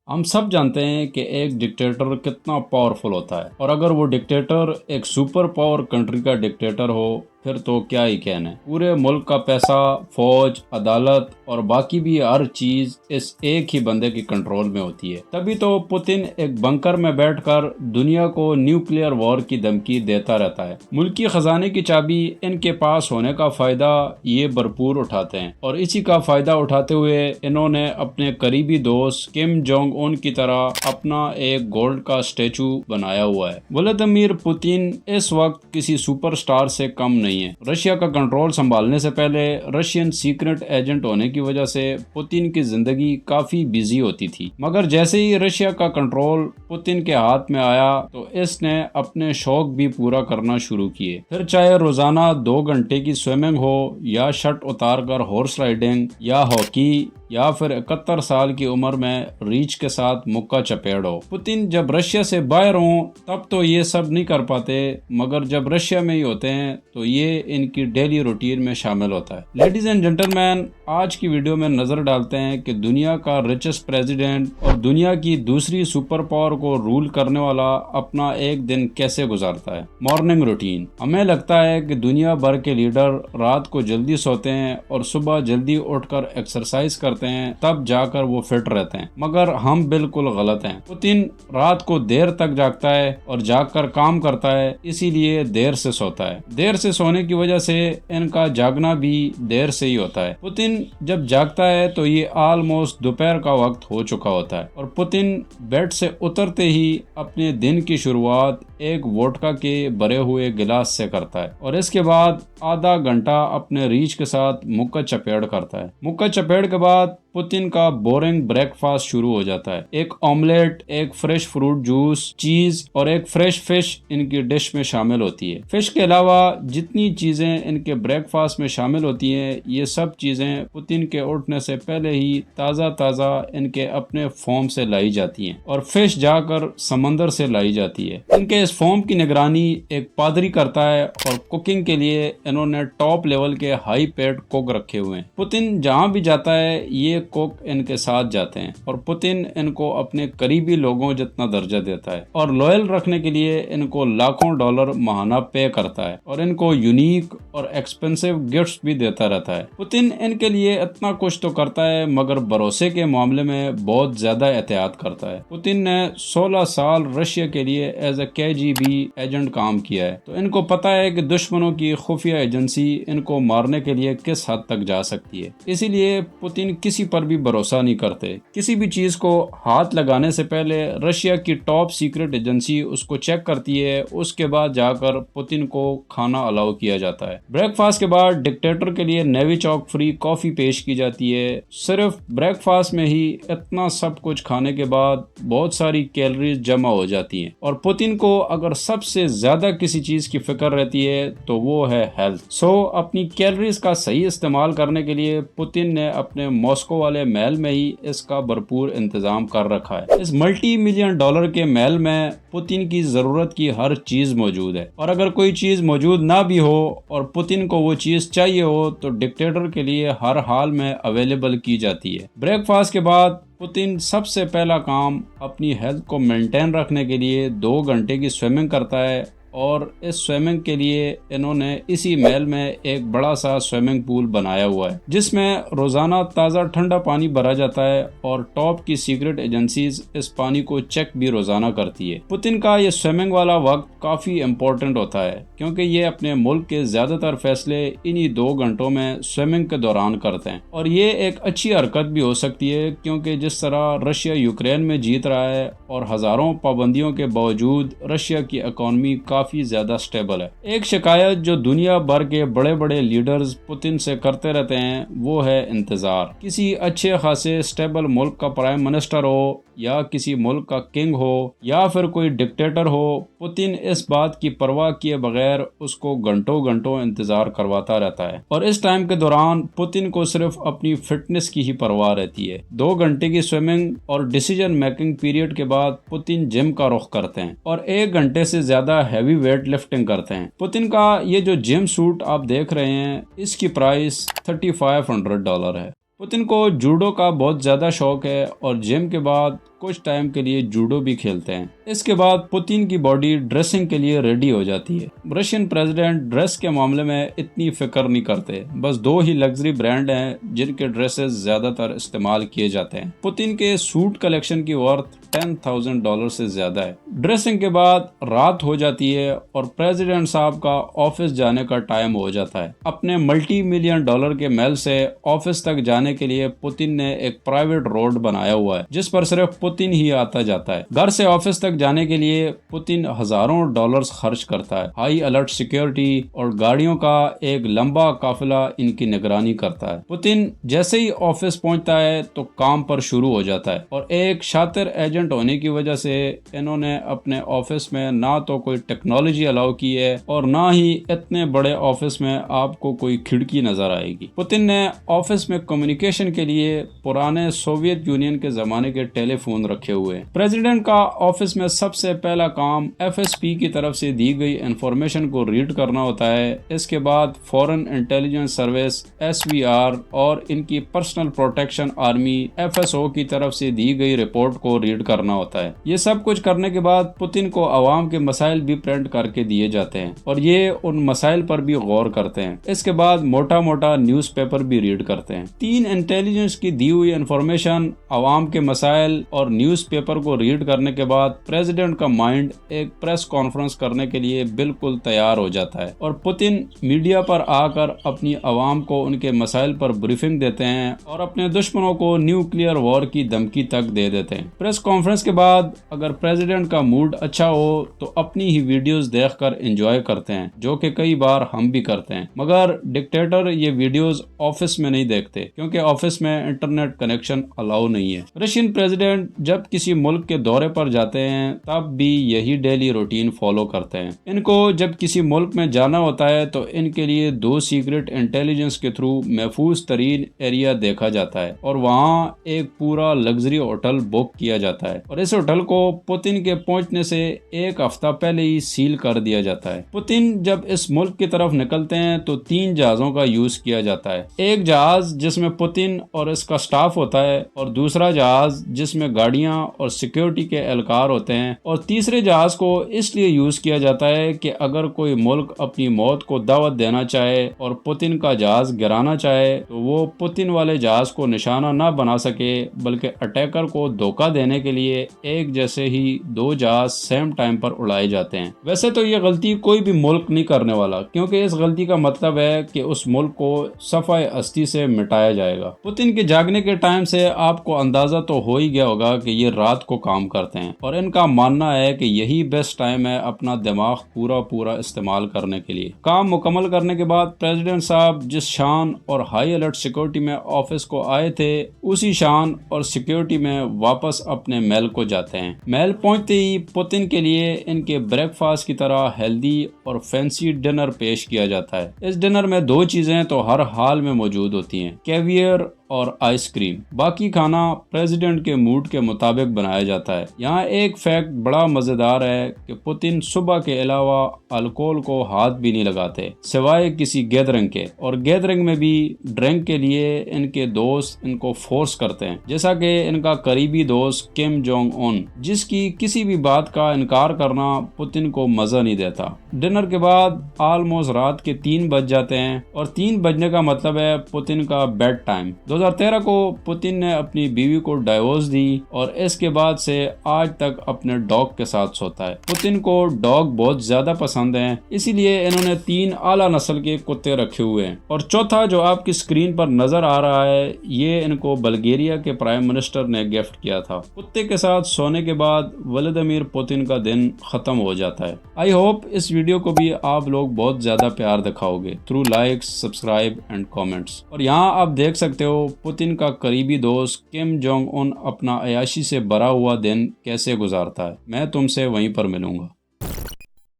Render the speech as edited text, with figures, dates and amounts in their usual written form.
हम सब जानते हैं कि एक डिक्टेटर कितना पावरफुल होता है और अगर वो डिक्टेटर एक सुपर पावर कंट्री का डिक्टेटर हो फिर तो क्या ही कहना है। पूरे मुल्क का पैसा, फौज, अदालत और बाकी भी हर चीज इस एक ही बंदे की कंट्रोल में होती है। तभी तो पुतिन एक बंकर में बैठकर दुनिया को न्यूक्लियर वॉर की धमकी देता रहता है। मुल्की खजाने की चाबी इनके पास होने का फायदा ये भरपूर उठाते हैं और इसी का फायदा उठाते हुए इन्होंने अपने करीबी दोस्त किम जोंग उन की तरह अपना एक गोल्ड का स्टेचू बनाया हुआ है। व्लादिमीर पुतिन इस वक्त किसी सुपरस्टार से कम नहीं है। रशिया का कंट्रोल संभालने से पहले रशियन सीक्रेट एजेंट होने की वजह से पुतिन की जिंदगी काफी बिजी होती थी, मगर जैसे ही रशिया का कंट्रोल पुतिन के हाथ में आया तो इसने अपने शौक भी पूरा करना शुरू किए। फिर चाहे रोजाना 2 घंटे की स्विमिंग हो या शर्ट उतार कर हॉर्स राइडिंग या हॉकी या फिर 71 साल की उम्र में रीच के साथ मुक्का चपेड़ हो। पुतिन जब रशिया से बाहर हों तब तो ये सब नहीं कर पाते, मगर जब रशिया में ही होते हैं तो ये इनकी डेली रूटीन में शामिल होता है। लेडीज एंड जेंटलमैन, आज की वीडियो में नजर डालते हैं कि दुनिया का रिचेस्ट प्रेसिडेंट और दुनिया की दूसरी सुपर पावर को रूल करने वाला अपना एक दिन कैसे गुजारता है। Morning routine. हमें लगता है कि दुनिया भर के लीडर रात को जल्दी सोते हैं और सुबह जल्दी उठकर एक्सरसाइज करते हैं, तब जाकर वो फिट रहते हैं, मगर हम बिल्कुल गलत हैं। पुतिन रात को देर तक जागता है और जागकर काम करता है, इसीलिए देर से सोता है। देर से सोने की वजह से इनका जागना भी देर से ही होता है। पुतिन जब जागता है तो ये ऑलमोस्ट दोपहर का वक्त हो चुका होता है और पुतिन बेड से उतरते ही अपने दिन की शुरुआत एक वोडका के भरे हुए गिलास से करता है और इसके बाद आधा घंटा अपने रीच के साथ मुक्का चपेड़ करता है। मुक्का चपेड़ के बाद पुतिन का बोरिंग ब्रेकफास्ट शुरू हो जाता है। एक ऑमलेट, एक फ्रेश फ्रूट जूस, चीज और एक फ्रेश फिश इनकी डिश में शामिल होती है। फिश के अलावा जितनी चीजें इनके ब्रेकफास्ट में शामिल होती हैं, ये सब चीजें पुतिन के उठने से पहले ही ताजा ताजा इनके अपने फॉर्म से लाई जाती हैं और फिश जाकर समंदर से लाई जाती है। इनके इस फॉर्म की निगरानी एक पादरी करता है और कुकिंग के लिए इन्होंने टॉप लेवल के हाई पेड कुक रखे हुए हैं। पुतिन जहाँ भी जाता है ये कुक इनके साथ जाते हैं और पुतिन इनको अपने करीबी लोगों जितना दर्जा देता है और लॉयल रखने के लिए इनको लाखों डॉलर माहाना पे करता है और इनको यूनिक और एक्सपेंसिव गिफ्ट्स भी देता रहता है। पुतिन इनके लिए इतना कुछ तो करता है, मगर भरोसे के मामले में बहुत ज्यादा एहतियात करता है। पुतिन ने 16 साल रशिया के लिए एज ए KGB एजेंट काम किया है, तो इनको पता है कि दुश्मनों की खुफिया एजेंसी इनको मारने के लिए किस हद तक जा सकती है। इसीलिए पुतिन किसी पर भी भरोसा नहीं करते। किसी भी चीज को हाथ लगाने से पहले रशिया की टॉप सीक्रेट एजेंसी उसको चेक करती है, उसके बाद जाकर पुतिन को खाना अलाउ किया जाता है। ब्रेकफास्ट के बाद डिक्टेटर के लिए नेवी चौक फ्री कॉफी पेश की जाती है। सिर्फ ब्रेकफास्ट में ही इतना सब कुछ खाने के बाद बहुत सारी कैलोरीज जमा हो जाती हैं और पुतिन को अगर सबसे ज्यादा किसी चीज की फिक्र रहती है तो वो है हेल्थ। अपनी कैलोरीज का सही इस्तेमाल करने के लिए पुतिन ने अपने मॉस्को वाले महल में ही इसका भरपूर इंतजाम कर रखा है। इस $multi-million के महल में पुतिन की जरूरत की हर चीज मौजूद है और अगर कोई चीज मौजूद ना भी हो और पुतिन को वो चीज चाहिए हो तो डिक्टेटर के लिए हर हाल में अवेलेबल की जाती है। ब्रेकफास्ट के बाद पुतिन सबसे पहला काम अपनी हेल्थ को मेंटेन रखने के लिए 2 घंटे की स्विमिंग करता है और इस स्विमिंग के लिए इन्होंने इसी महल में एक बड़ा सा स्विमिंग पूल बनाया हुआ है जिसमें रोजाना ताज़ा ठंडा पानी भरा जाता है और टॉप की सीक्रेट एजेंसीज इस पानी को चेक भी रोजाना करती है। पुतिन का ये स्विमिंग वाला वक्त काफी इम्पोर्टेंट होता है क्योंकि ये अपने मुल्क के ज्यादातर फैसले इन्हीं 2 घंटों में स्विमिंग के दौरान करते हैं और ये एक अच्छी हरकत भी हो सकती है क्योंकि जिस तरह रशिया यूक्रेन में जीत रहा है और हजारों पाबंदियों के बावजूद रशिया की इकोनॉमी काफी ज्यादा स्टेबल है। एक शिकायत जो दुनिया भर के बड़े बड़े लीडर्स पुतिन से करते रहते हैं वो है इंतजार। किसी अच्छे खासे स्टेबल मुल्क का प्राइम मिनिस्टर हो या किसी मुल्क का किंग हो या फिर कोई डिक्टेटर हो, पुतिन इस बात की परवाह किए बगैर उसको घंटों घंटों इंतजार करवाता रहता है और इस टाइम के दौरान पुतिन को सिर्फ अपनी फिटनेस की ही परवाह रहती है। 2 घंटे की स्विमिंग और डिसीजन मेकिंग पीरियड के बाद पुतिन जिम का रुख करते हैं और 1 घंटे से ज्यादा हैवी वेट लिफ्टिंग करते हैं। पुतिन का ये जो जिम सूट आप देख रहे हैं इसकी प्राइस $3500 है। पुतिन को जूडो का बहुत ज्यादा शौक है और जिम के बाद कुछ टाइम के लिए जूडो भी खेलते हैं। इसके बाद पुतिन की बॉडी ड्रेसिंग के लिए रेडी हो जाती है। रशियन प्रेसिडेंट ड्रेस के मामले में इतनी फिक्र नहीं करते, बस 2 ही लग्जरी ब्रांड हैं जिनके ड्रेसेस ज्यादातर इस्तेमाल किए जाते हैं। पुतिन के सूट कलेक्शन की वर्थ $10,000 से ज्यादा है। ड्रेसिंग के बाद रात हो जाती है और प्रेसिडेंट साहब का ऑफिस जाने का टाइम हो जाता है। अपने $multi-million के महल से ऑफिस तक जाने के लिए पुतिन ने एक प्राइवेट रोड बनाया हुआ है जिस पर सिर्फ पुतिन ही आता जाता है। घर से ऑफिस तक जाने के लिए पुतिन हजारों डॉलर्स खर्च करता है। हाई अलर्ट सिक्योरिटी और गाड़ियों का एक लंबा काफिला इनकी निगरानी करता है। पुतिन जैसे ही ऑफिस पहुंचता है तो काम पर शुरू हो जाता है और एक शातिर एजेंट होने की वजह से इन्होंने अपने ऑफिस में ना तो कोई टेक्नोलॉजी अलाउ की है और ना ही इतने बड़े ऑफिस में आपको कोई खिड़की नजर आएगी। पुतिन ने ऑफिस में कम्युनिकेशन के लिए पुराने सोवियत यूनियन के जमाने के टेलीफोन रखे हुए हैं। प्रेसिडेंट का ऑफिस में सबसे पहला काम FSP की तरफ से दी गई इंफॉर्मेशन को रीड करना होता है। इसके बाद फॉरेन इंटेलिजेंस सर्विस SVR और इनकी पर्सनल प्रोटेक्शन आर्मी FSO की तरफ से दी गई रिपोर्ट को रीड करना होता है। ये सब कुछ करने के बाद पुतिन को अवाम के मसाइल भी प्रिंट करके दिए जाते हैं और ये उन मसाइल पर भी गौर करते हैं। इसके बाद मोटा मोटा न्यूज़पेपर भी रीड करते हैं। 3 इंटेलिजेंस की दी हुई इंफॉर्मेशन, अवाम के मसाइल और न्यूज़पेपर को रीड करने के बाद प्रेसिडेंट का माइंड एक प्रेस कॉन्फ्रेंस करने के लिए बिल्कुल तैयार हो जाता है और पुतिन मीडिया पर आकर अपनी अवाम को उनके मसाइल पर ब्रीफिंग देते हैं और अपने दुश्मनों को न्यूक्लियर वॉर की धमकी तक दे देते हैं। प्रेस कॉन्फ्रेंस के बाद अगर प्रेसिडेंट का मूड अच्छा हो तो अपनी ही वीडियोस देखकर एंजॉय करते हैं, जो कि कई बार हम भी करते हैं। मगर डिक्टेटर ये वीडियोस ऑफिस में नहीं देखते क्योंकि ऑफिस में इंटरनेट कनेक्शन अलाउ नहीं है। रशियन प्रेसिडेंट जब किसी मुल्क के दौरे पर जाते हैं तब भी यही डेली रूटीन फॉलो करते हैं। इनको जब किसी मुल्क में जाना होता है तो इनके लिए 2 सीक्रेट इंटेलिजेंस के थ्रू महफूज तरीन एरिया देखा जाता है और वहाँ एक पूरा लग्जरी होटल बुक किया जाता है और इस होटल को पुतिन के पहुंचने से 1 हफ्ता पहले ही सील कर दिया जाता है। पुतिन जब इस मुल्क की तरफ निकलते हैं तो 3 जहाजों का यूज किया जाता है। एक जहाज जिसमें पुतिन और इसका स्टाफ होता है और दूसरा जहाज जिसमें गाड़ियां और सिक्योरिटी के एहलकार होते हैं और तीसरे जहाज को इसलिए यूज किया जाता है कि अगर कोई मुल्क अपनी मौत को दावत देना चाहे और पुतिन का जहाज गिराना चाहे तो वो पुतिन वाले जहाज को निशाना ना बना सके, बल्कि अटैकर को धोखा देने के लिए एक जैसे ही 2 जहाज सेम टाइम पर उड़ाए जाते हैं। वैसे तो ये गलती कोई भी मुल्क नहीं करने वाला क्योंकि इस गलती का मतलब है कि उस मुल्क को सफाई अस्ती से मिटाया जाएगा। पुतिन के जागने के टाइम से आपको अंदाजा तो हो ही गया होगा कि ये रात को काम करते हैं और इनका मानना है कि यही बेस्ट टाइम है अपना दिमाग पूरा इस्तेमाल करने के लिए। काम मुकम्मल करने के बाद प्रेसिडेंट साहब जिस शान और हाई अलर्ट सिक्योरिटी में ऑफिस को आए थे उसी शान और सिक्योरिटी में वापस अपने महल को जाते हैं। महल पहुंचते ही पुतिन के लिए इनके ब्रेकफास्ट की तरह हेल्दी और फैंसी डिनर पेश किया जाता है। इस डिनर में 2 चीजें तो हर हाल में मौजूद होती हैं, कैवियर और आइसक्रीम। बाकी खाना प्रेसिडेंट के मूड के मुताबिक बनाया जाता है। यहाँ एक फैक्ट बड़ा मजेदार है कि पुतिन सुबह के अलावा अल्कोहल को हाथ भी नहीं लगाते सिवाय किसी गैदरिंग के, और गैदरिंग में भी ड्रिंक के लिए इनके दोस्त इनको फोर्स करते हैं, जैसा कि इनका करीबी दोस्त किम जोंग उन, जिसकी किसी भी बात का इनकार करना पुतिन को मजा नहीं देता। डिनर के बाद ऑलमोस्ट रात के 3 बज जाते हैं और 3 बजने का मतलब है पुतिन का बेड टाइम। 2013 को पुतिन ने अपनी बीवी को डाइवोर्स दी और इसके बाद से आज तक अपने डॉग के साथ सोता है। पुतिन को डॉग बहुत ज्यादा पसंद हैं, इसीलिए इन्होंने 3 आला नस्ल के कुत्ते रखे हुए हैं। और चौथा जो आपकी स्क्रीन पर नजर आ रहा है ये इनको बल्गेरिया के प्राइम मिनिस्टर ने गिफ्ट किया था। कुत्ते के साथ सोने के बाद व्लादिमीर पुतिन का दिन खत्म हो जाता है। आई होप इस वीडियो को भी आप लोग बहुत ज्यादा प्यार दिखाओगे through likes, subscribe and comments. और यहाँ आप देख सकते हो पुतिन का करीबी दोस्त किम जोंग उन अपना अयाशी से भरा हुआ दिन कैसे गुजारता है। मैं तुमसे वहीं पर मिलूंगा।